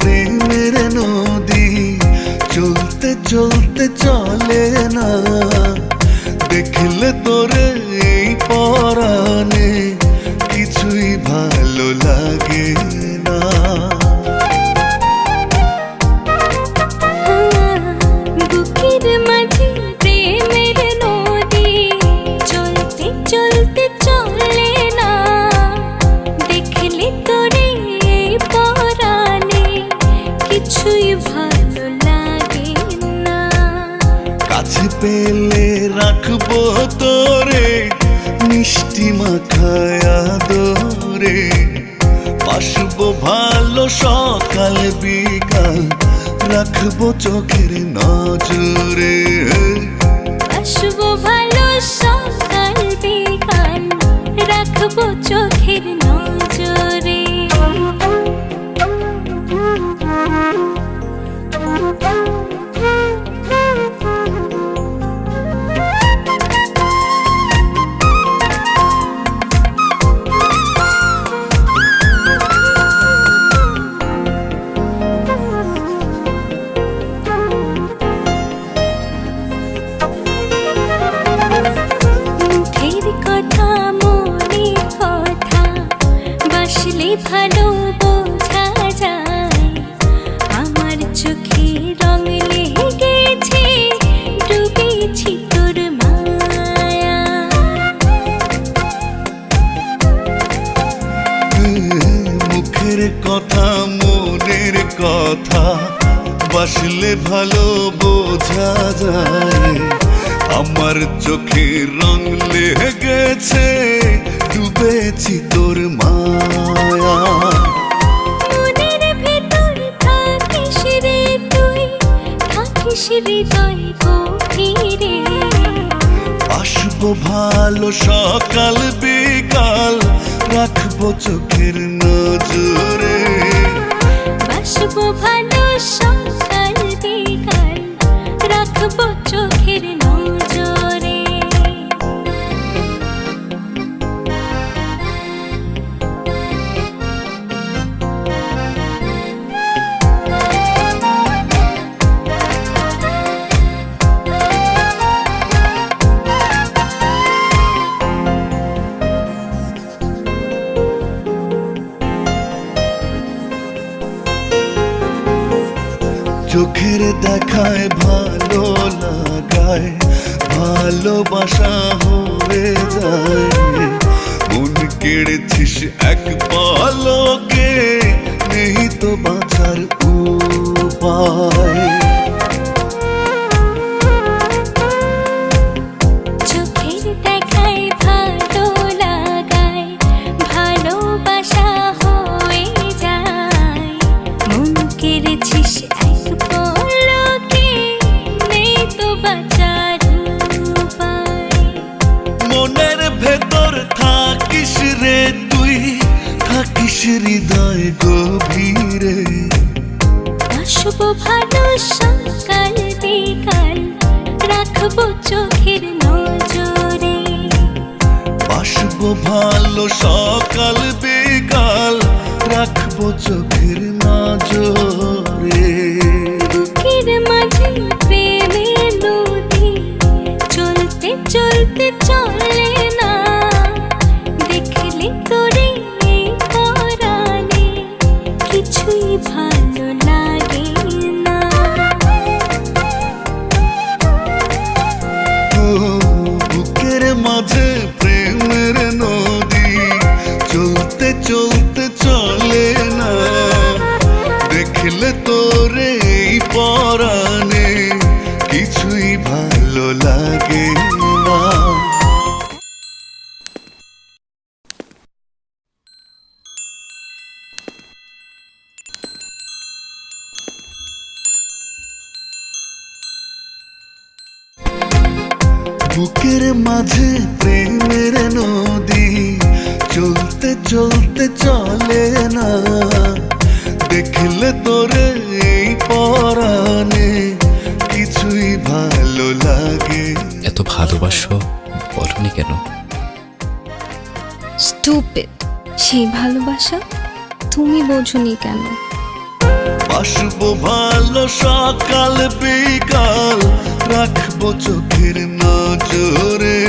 প্রেমের নদী চলতে চলতে চলে না, দেখলে তোরে এই পরাণে কিছুই ভালো লাগে না। বুকের মাঝে প্রেমের নদী চলতে চলতে চলে না, দেখলে তোরে এই পরাণে কিছুই ভালো লাগে না। কাছে পেলে রাখবো তোরে মিষ্টি মাখায়া দরে, বাসবো ভালো সকাল বিকাল রাখবো চোখের নজরে। আসবো ভালো সকাল বিকাল রাখবো চোখের নজরে। ভালো বোঝা যায়, আমার চোখে রং লেগেছে, ডুবেছি তোর মায়া। মুখের কথা মনের কথা বাসলে ভালো বোঝা যায়, আমার চোখে রং লেগেছে, ডুবেছি তোর মায়া। মনের ভেতর থাকিস রে তুই, থাকিস হৃদয় গভীরে, আসবো ভালো সকাল বিকাল রাখবো চোখের নজরে। বাসবো ভালো সকাল বিকাল রাখবো চোখের নজরে। চোখের দেখায় ভালো লাগায়, ভালোবাসা হয়ে যায়, মন কেড়েছিস এক পলকে, নেই তো বাঁচার উপায়। চোখের দেখায় ভালো লাগায়, ভালোবাসা হয়ে যায়, মন কেড়েছিস এক পলকে, নেই তো বাঁচার উপায়। মনের ভেতর থাকিস রে তুই, থাকিস হৃদয় গভীরে, আসবো ভালো সকাল বিকাল রাখবো চোখের নজরে। বাসবো ভালো সকাল বিকাল রাখবো চোখের নজরে। বুকের মাঝে প্রেমের নদী চলতে চলতে চলে না, দেখলে তোরে এই পরাণে কিছুই ভালো লাগে না। বুকের মাঝে প্রেমের নদী চলতে চলতে চলে না, দেখলে তোরে এই পরাণে কিছুই ভালো লাগে না। বুকের মাঝে প্রেমের নদী চলতে চলতে চলে না, দেখলে তোরে এই পরাণে কিছুই ভালো লাগে। এত ভালোবাসো বলনি কেন? স্টুপিড, সেই ভালোবাসা তুমি বোঝনি কেন? বাসবো ভালো সকাল বিকাল, রাখবো চোখের নজরে।